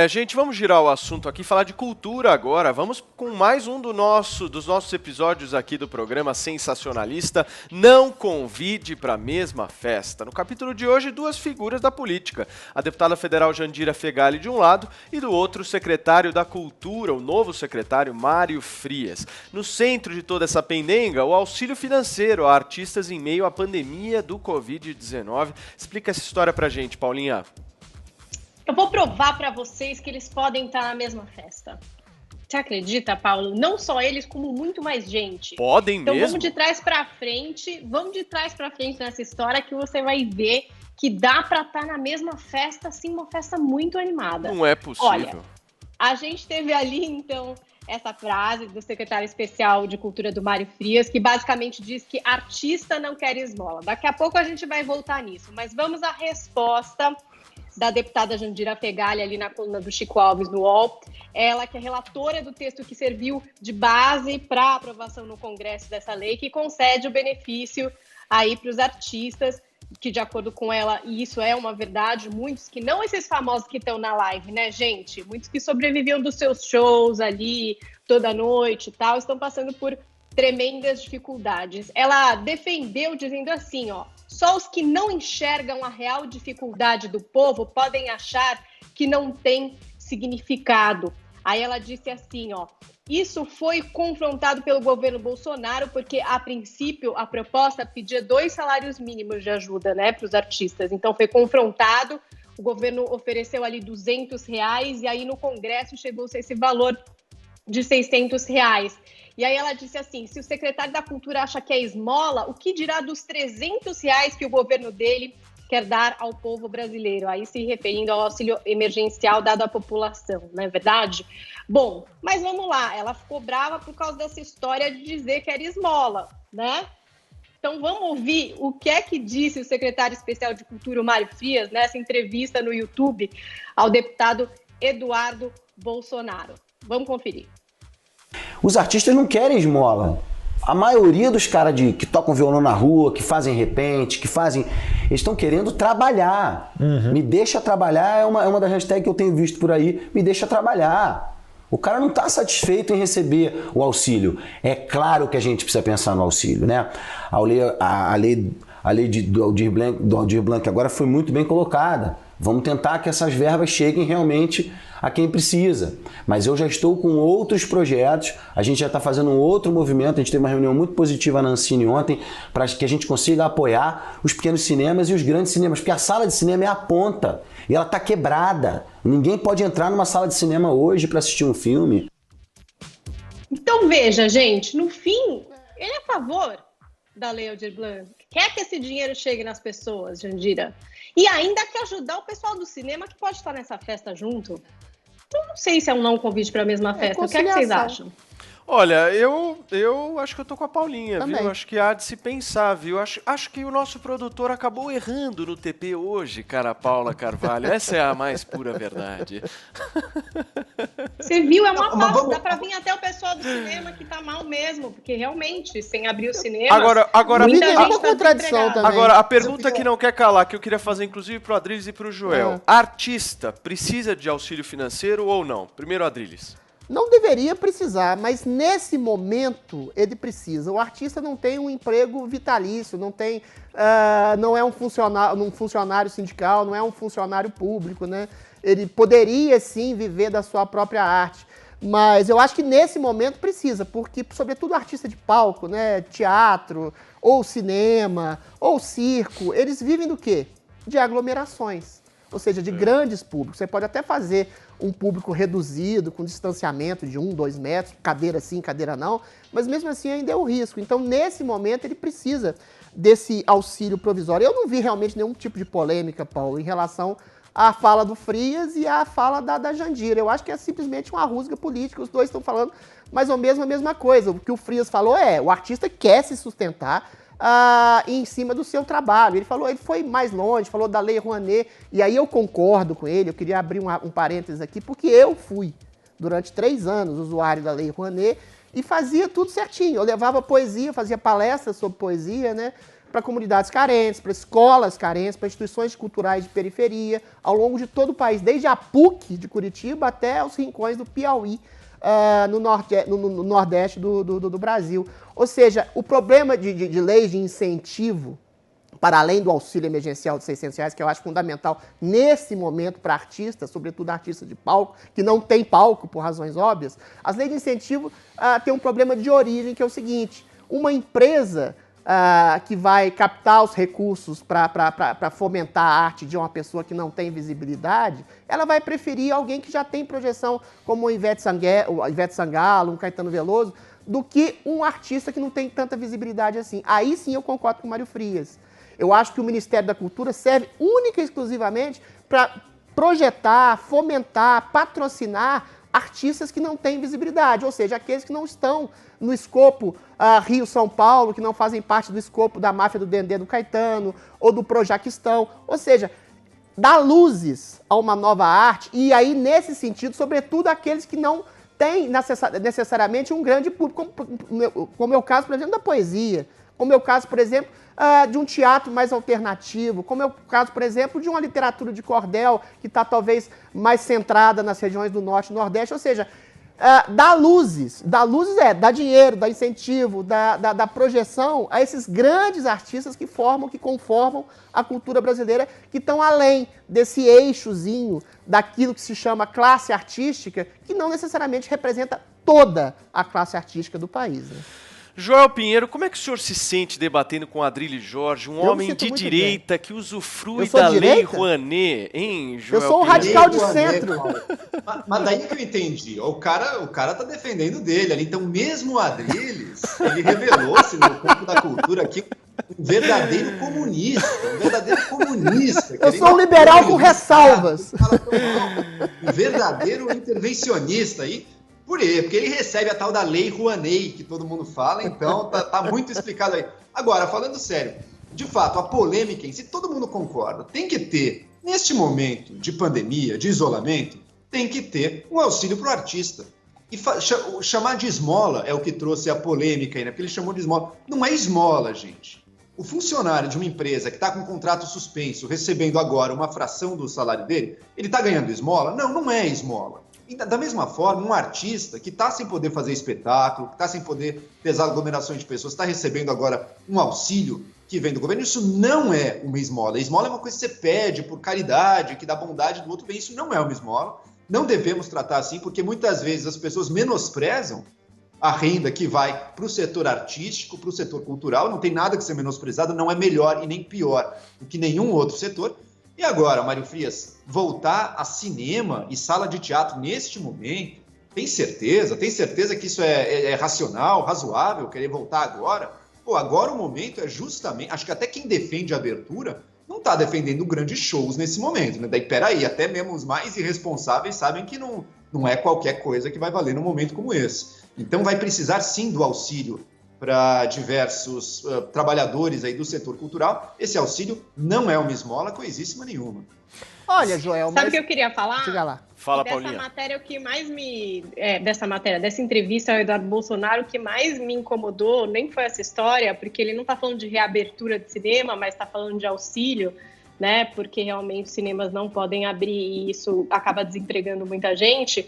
Gente, vamos girar o assunto aqui, falar de cultura agora. Vamos com mais um dos nossos episódios aqui do programa Sensacionalista. Não convide para a mesma festa. No capítulo de hoje, duas figuras da política. A deputada federal Jandira Fegali de um lado e do outro o secretário da Cultura, o novo secretário Mário Frias. No centro de toda essa pendenga, o auxílio financeiro a artistas em meio à pandemia do Covid-19. Explica essa história pra gente, Paulinha. Eu vou provar para vocês que eles podem estar na mesma festa. Você acredita, Paulo? Não só eles, como muito mais gente. Podem então, mesmo? Vamos de trás para frente nessa história que você vai ver que dá para estar na mesma festa, sim, uma festa muito animada. Não é possível. Olha, a gente teve ali, então, essa frase do secretário especial de Cultura do Mário Frias, que basicamente diz que artista não quer esmola. Daqui a pouco a gente vai voltar nisso, mas vamos à resposta da deputada Jandira Fegali ali na coluna do Chico Alves no UOL, ela que é relatora do texto que serviu de base para a aprovação no Congresso dessa lei, que concede o benefício aí para os artistas, que de acordo com ela, e isso é uma verdade, muitos que não esses famosos que estão na live, né, gente? Muitos que sobreviviam dos seus shows ali toda noite e tal, estão passando por tremendas dificuldades. Ela defendeu dizendo assim, ó, só os que não enxergam a real dificuldade do povo podem achar que não tem significado. Aí ela disse assim, ó, isso foi confrontado pelo governo Bolsonaro, porque a princípio a proposta pedia 2 salários mínimos de ajuda, né, para os artistas. Então foi confrontado, o governo ofereceu ali R$200 e aí no Congresso chegou-se a esse valor de R$600. E aí ela disse assim, se o secretário da Cultura acha que é esmola, o que dirá dos R$300 que o governo dele quer dar ao povo brasileiro? Aí se referindo ao auxílio emergencial dado à população, não é verdade? Bom, mas vamos lá, ela ficou brava por causa dessa história de dizer que era esmola, né? Então vamos ouvir o que é que disse o secretário especial de Cultura, o Mário Frias, nessa entrevista no YouTube ao deputado Eduardo Bolsonaro. Vamos conferir. Os artistas não querem esmola. A maioria dos caras que tocam violão na rua, que fazem repente, eles estão querendo trabalhar. Me deixa trabalhar é uma das hashtags que eu tenho visto por aí. Me deixa trabalhar. O cara não está satisfeito em receber o auxílio. É claro que a gente precisa pensar no auxílio, né? A lei do Aldir Blanc agora foi muito bem colocada. Vamos tentar que essas verbas cheguem realmente a quem precisa. Mas eu já estou com outros projetos, a gente já está fazendo um outro movimento, a gente teve uma reunião muito positiva na Ancine ontem, para que a gente consiga apoiar os pequenos cinemas e os grandes cinemas, porque a sala de cinema é a ponta, e ela está quebrada. Ninguém pode entrar numa sala de cinema hoje para assistir um filme. Então veja, gente, no fim, ele é a favor da Lei Aldir Blanc. Quer que esse dinheiro chegue nas pessoas, Jandira. E ainda quer ajudar o pessoal do cinema que pode estar nessa festa junto. Então, não sei se é um não convite para a mesma festa. O que é que vocês acham? Olha, eu acho que eu tô com a Paulinha, Também. viu? Acho que há de se pensar, viu? Acho que o nosso produtor acabou errando no TP hoje, cara, Paula Carvalho. Essa é a mais pura verdade. Você viu? É uma aposta. Dá pra vir até o pessoal do cinema que tá mal mesmo, porque realmente, sem abrir o cinema. Agora muita gente uma tá contradição desempregada. também. Agora, a pergunta que não quer calar, que eu queria fazer inclusive pro Adriles e pro Joel. Artista precisa de auxílio financeiro ou não? Primeiro, Adriles. Não deveria precisar, mas nesse momento ele precisa. O artista não tem um emprego vitalício, não é um funcionário sindical, não é um funcionário público, né? Ele poderia sim viver da sua própria arte, mas eu acho que nesse momento precisa, porque sobretudo artista de palco, né? Teatro, ou cinema, ou circo, eles vivem do quê? De aglomerações. Ou seja, de grandes públicos. Você pode até fazer um público reduzido, com distanciamento de 1, 2 metros, cadeira sim, cadeira não, mas mesmo assim ainda é o risco. Então, nesse momento, ele precisa desse auxílio provisório. Eu não vi realmente nenhum tipo de polêmica, Paulo, em relação à fala do Frias e à fala da Jandira. Eu acho que é simplesmente uma rusga política, os dois estão falando mais ou menos a mesma coisa. O que o Frias falou o artista quer se sustentar, em cima do seu trabalho. Ele foi mais longe, falou da Lei Rouanet, e aí eu concordo com ele, eu queria abrir um parênteses aqui, porque eu fui, durante 3 anos, usuário da Lei Rouanet, e fazia tudo certinho. Eu levava poesia, fazia palestras sobre poesia, né? para comunidades carentes, para escolas carentes, para instituições culturais de periferia, ao longo de todo o país, desde a PUC de Curitiba até os rincões do Piauí, no Nordeste do Brasil. Ou seja, o problema de leis de incentivo, para além do auxílio emergencial de R$600, que eu acho fundamental nesse momento para artistas, sobretudo artistas de palco, que não tem palco por razões óbvias, as leis de incentivo têm um problema de origem, que é o seguinte: uma empresa que vai captar os recursos para fomentar a arte de uma pessoa que não tem visibilidade, ela vai preferir alguém que já tem projeção, como o Ivete Sangalo, um Caetano Veloso, do que um artista que não tem tanta visibilidade assim. Aí sim eu concordo com o Mário Frias. Eu acho que o Ministério da Cultura serve única e exclusivamente para projetar, fomentar, patrocinar artistas que não têm visibilidade, ou seja, aqueles que não estão no escopo Rio-São Paulo, que não fazem parte do escopo da máfia do Dendê do Caetano, ou do Projaquistão, ou seja, dar luzes a uma nova arte, e aí, nesse sentido, sobretudo aqueles que não têm necessariamente um grande público, como é o caso, por exemplo, da poesia, como é o caso, por exemplo, de um teatro mais alternativo, como é o caso, por exemplo, de uma literatura de cordel que está talvez mais centrada nas regiões do Norte e Nordeste, ou seja, dar luzes dá dinheiro, dá incentivo, dá projeção a esses grandes artistas que conformam a cultura brasileira, que estão além desse eixozinho daquilo que se chama classe artística, que não necessariamente representa toda a classe artística do país, né? Joel Pinheiro, como é que o senhor se sente debatendo com Adrilho Jorge, um homem de direita que usufrui da Lei Rouanet, hein, Joel? Eu sou um radical de centro. Mas daí que eu entendi. O cara tá defendendo dele ali. Então, mesmo o Adriles, ele revelou-se no campo da cultura aqui um verdadeiro comunista. Eu sou um liberal com ressalvas. Um verdadeiro intervencionista aí. Por quê? Porque ele recebe a tal da Lei Rouanet, que todo mundo fala, então tá muito explicado aí. Agora, falando sério, de fato, a polêmica em si, todo mundo concorda, tem que ter, neste momento de pandemia, de isolamento, tem que ter um auxílio para o artista. E chamar de esmola é o que trouxe a polêmica aí, né? Porque ele chamou de esmola. Não é esmola, gente. O funcionário de uma empresa que está com um contrato suspenso, recebendo agora uma fração do salário dele, ele está ganhando esmola? Não, não é esmola. E da mesma forma, um artista que está sem poder fazer espetáculo, que está sem poder ter aglomerações de pessoas, está recebendo agora um auxílio que vem do governo, isso não é uma esmola. A esmola é uma coisa que você pede por caridade, que dá bondade do outro bem. Isso não é uma esmola. Não devemos tratar assim, porque muitas vezes as pessoas menosprezam a renda que vai para o setor artístico, para o setor cultural. Não tem nada que ser menosprezado, não é melhor e nem pior do que nenhum outro setor. E agora, Mário Frias, voltar a cinema e sala de teatro neste momento, tem certeza que isso é racional, razoável, querer voltar agora? Pô, agora o momento é justamente, acho que até quem defende a abertura não está defendendo grandes shows nesse momento, né? Daí, peraí, até mesmo os mais irresponsáveis sabem que não é qualquer coisa que vai valer num momento como esse. Então vai precisar sim do auxílio para diversos trabalhadores aí do setor cultural. Esse auxílio não é uma esmola coisíssima nenhuma. Olha, Joel, sabe o que eu queria falar? Diga lá. Fala, dessa Paulinha. Matéria, o que mais dessa entrevista ao Eduardo Bolsonaro, o que mais me incomodou nem foi essa história, porque ele não está falando de reabertura de cinema, mas está falando de auxílio, né? Porque realmente os cinemas não podem abrir e isso acaba desempregando muita gente.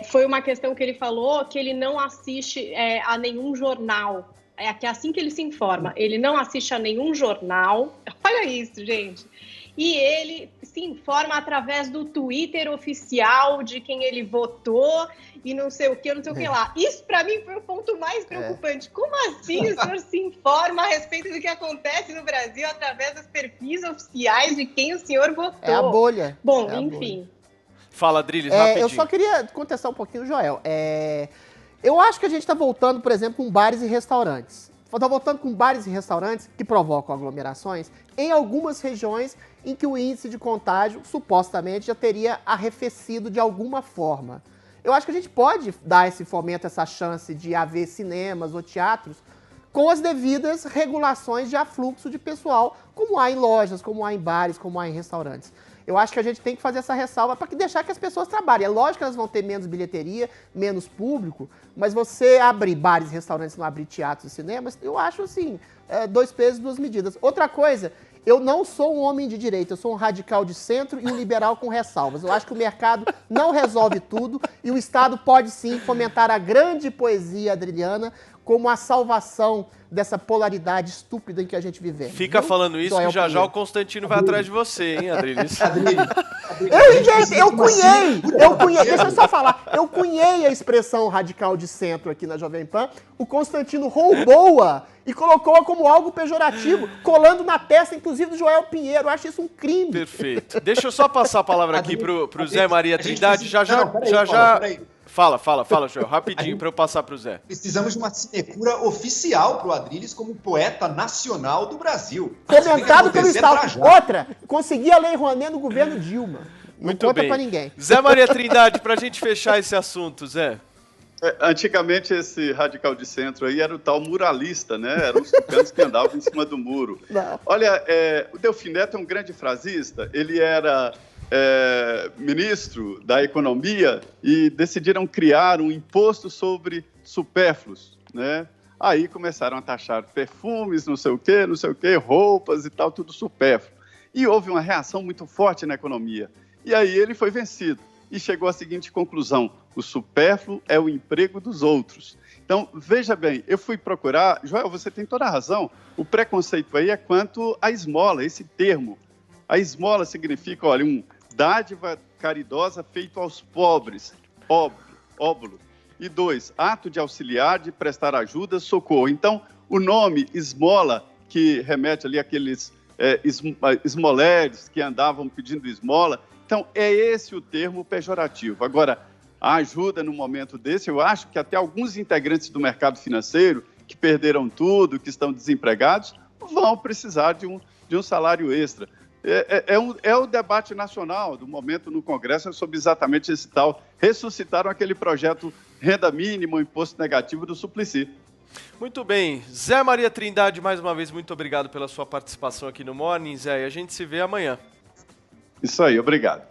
Foi uma questão que ele falou que ele não assiste a nenhum jornal. Que é assim que ele se informa. Ele não assiste a nenhum jornal. Olha isso, gente. E ele se informa através do Twitter oficial de quem ele votou e não sei o que lá. Isso, para mim, foi o ponto mais preocupante. Como assim o senhor se informa a respeito do que acontece no Brasil através dos perfis oficiais de quem o senhor votou? É a bolha. Bom, enfim. Fala, Adriles, rapidinho. Eu só queria contestar um pouquinho o Joel. Eu acho que a gente está voltando, por exemplo, com bares e restaurantes. Está voltando com bares e restaurantes que provocam aglomerações em algumas regiões em que o índice de contágio, supostamente, já teria arrefecido de alguma forma. Eu acho que a gente pode dar esse fomento, essa chance de haver cinemas ou teatros com as devidas regulações de afluxo de pessoal, como há em lojas, como há em bares, como há em restaurantes. Eu acho que a gente tem que fazer essa ressalva para deixar que as pessoas trabalhem. É lógico que elas vão ter menos bilheteria, menos público, mas você abrir bares, restaurantes, não abrir teatros e cinemas, eu acho assim, 2 pesos, 2 medidas. Outra coisa, eu não sou um homem de direita, eu sou um radical de centro e um liberal com ressalvas. Eu acho que o mercado não resolve tudo e o Estado pode sim fomentar a grande poesia adriana como a salvação dessa polaridade estúpida em que a gente vive. Fica falando isso que já o Constantino vai atrás de você, hein, Adriles? Eu cunhei, deixa eu só falar, eu cunhei a expressão radical de centro aqui na Jovem Pan, o Constantino roubou-a e colocou-a como algo pejorativo, colando na testa, inclusive, do Joel Pinheiro. Eu acho isso um crime. Perfeito. Deixa eu só passar a palavra aqui pro Zé Maria Trindade, já. Fala, Joel, rapidinho, para eu passar para o Zé. Precisamos de uma sinecura oficial para o Adriles como poeta nacional do Brasil. Fomentado pelo Estado. Outra, consegui a Lei Rouanet no governo Dilma. Não Muito conta bem. para ninguém. Zé Maria Trindade, para a gente fechar esse assunto, Zé. Antigamente, esse radical de centro aí era o tal muralista, né? Eram os tucanos que andavam em cima do muro. Não. Olha, o Delfim Neto é um grande frasista. Ele era ministro da Economia e decidiram criar um imposto sobre supérfluos, né? Aí começaram a taxar perfumes, não sei o quê, roupas e tal, tudo supérfluo. E houve uma reação muito forte na economia. E aí ele foi vencido e chegou à seguinte conclusão: o supérfluo é o emprego dos outros. Então, veja bem, eu fui procurar, Joel, você tem toda a razão, o preconceito aí é quanto à esmola, esse termo. A esmola significa, olha, dádiva caridosa feito aos pobres, óbulo. E 2, ato de auxiliar, de prestar ajuda, socorro. Então, o nome esmola, que remete ali àqueles esmoleres que andavam pedindo esmola, então é esse o termo pejorativo. Agora, a ajuda no momento desse, eu acho que até alguns integrantes do mercado financeiro, que perderam tudo, que estão desempregados, vão precisar de um salário extra. É o debate nacional do momento no Congresso sobre exatamente esse tal. Ressuscitaram aquele projeto renda mínima, imposto negativo do Suplicy. Muito bem. Zé Maria Trindade, mais uma vez, muito obrigado pela sua participação aqui no Morning, Zé. E a gente se vê amanhã. Isso aí, obrigado.